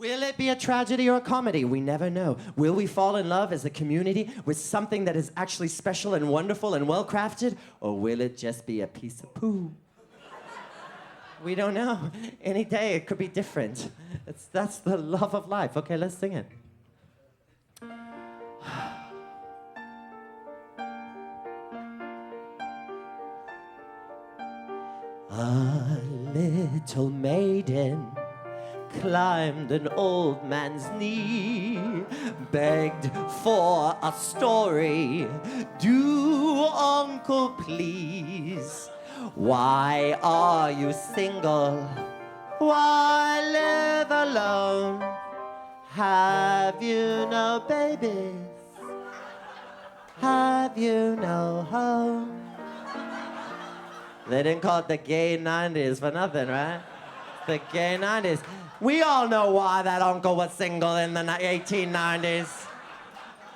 Will it be a tragedy or a comedy? We never know. Will we fall in love as a community with something that is actually special and wonderful and well-crafted? Or will it just be a piece of poo? We don't know. Any day it could be different. That's the love of life. Okay, let's sing it. A little maiden climbed an old man's knee, begged for a story. Do, uncle, please. Why are you single? Why live alone? Have you no babies? Have you no home? They didn't call it the gay 90s for nothing, right? The gay 90s. We all know why that uncle was single in the 1890s.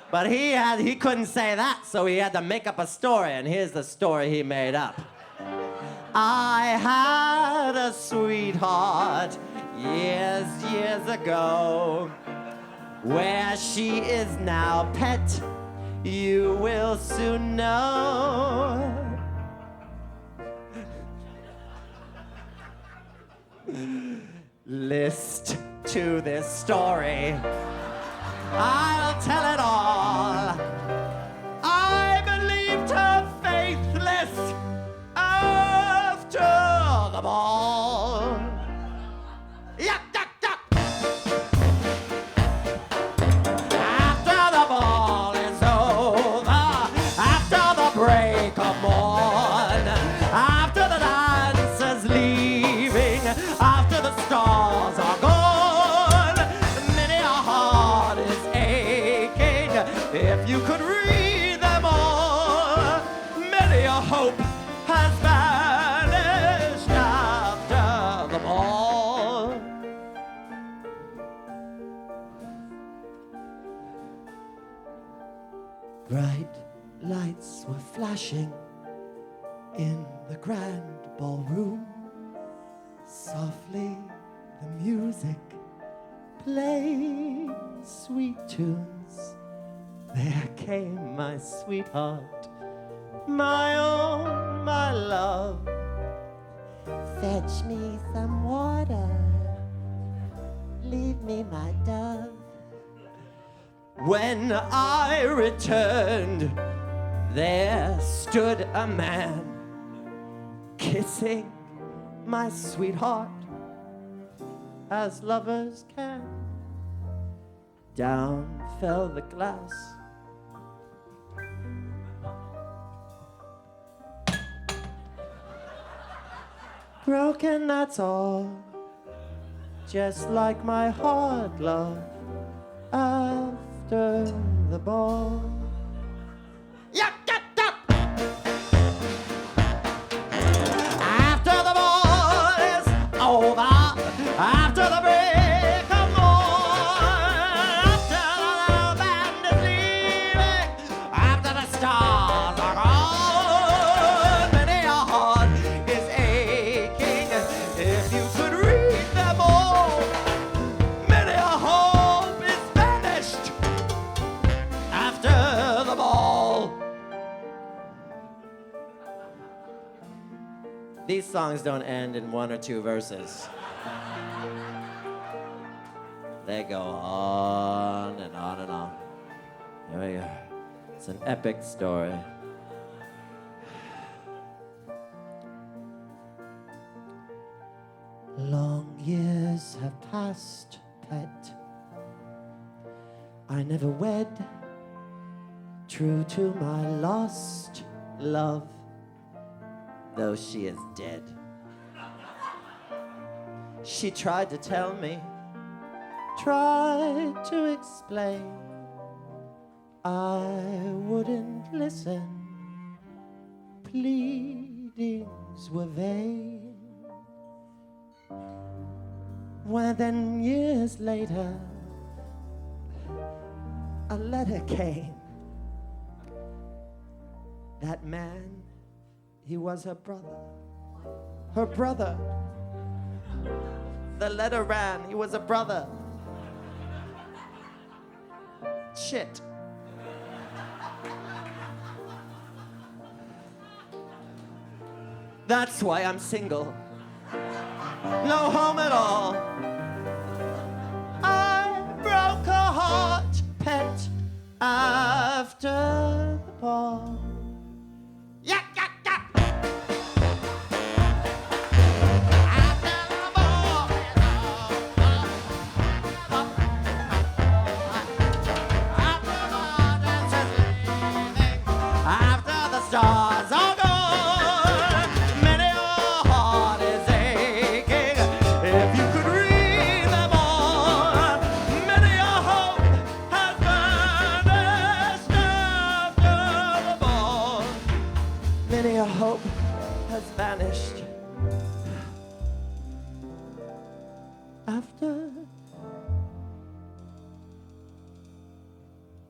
But he couldn't say that, so he had to make up a story, and here's the story he made up. I had a sweetheart years ago. Where she is now, pet, you will soon know. List to this story. I'll tell it all. I believed her faithless after the ball. Yuck, yuck, yuck. After the ball is over, after the break of morn, after the dancers leaving, after the stars are gone, many a heart is aching. If you could read them all, many a hope has vanished after the ball. Bright lights were flashing in the grand ballroom. Softly the music played sweet tunes. There came my sweetheart, my own, my love. Fetch me some water, leave me my dove. When I returned, there stood a man kissing my sweetheart as lovers can. Down fell the glass. Broken, that's all. Just like my heart, love, after the ball. Yup, yup, yup. After the ball is over, after the break of morn, after the band is leaving, after the stars are gone, many a heart is aching. If you could read them all, many a hope is vanished after the ball. These songs don't end in one or two verses. They go on and on and on. Here we go. It's an epic story. Long years have passed, pet. I never wed, true to my lost love, though she is dead. She tried to tell me, tried to explain. I wouldn't listen, pleadings were vain. When then years later, a letter came. That man, he was her brother. Her brother. The letter ran, he was a brother. shit. That's why I'm single. No home at all. I broke a heart, pet, after the ball. Yeah, yeah, yeah. After the ball. After the stars are gone, many a heart is aching. If you could read them all, many a hope has vanished after the ball. Many a hope has vanished after.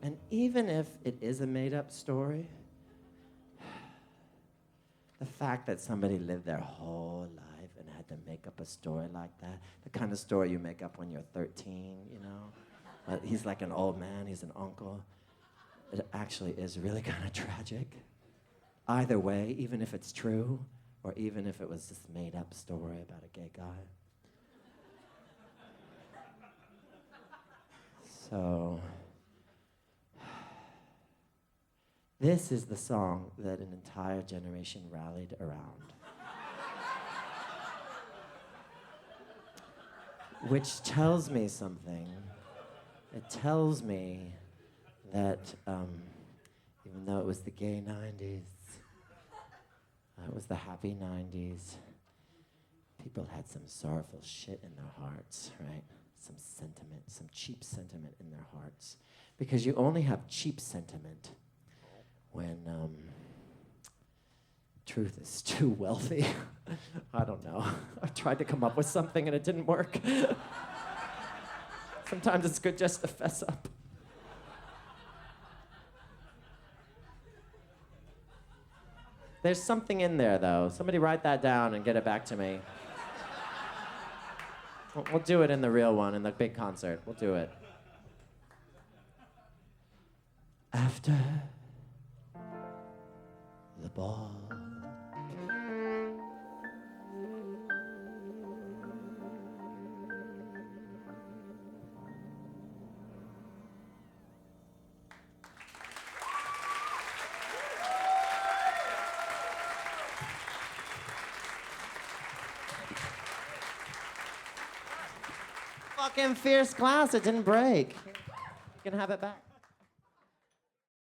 And even if it is a made-up story, the fact that somebody lived their whole life and had to make up a story like that, the kind of story you make up when you're 13, you know? He's like an old man, he's an uncle. It actually is really kind of tragic. Either way, even if it's true, or even if it was just a made-up story about a gay guy. So, this is the song that an entire generation rallied around. Which tells me something. It tells me that even though it was the gay 90s, it was the happy 90s, people had some sorrowful shit in their hearts, right? Some sentiment, some cheap sentiment in their hearts. Because you only have cheap sentiment when truth is too wealthy. I don't know. I tried to come up with something and it didn't work. Sometimes it's good just to fess up. There's something in there, though. Somebody write that down and get it back to me. We'll do it in the real one, in the big concert. We'll do it. After the ball. Fucking fierce glass, it didn't break. You can have it back.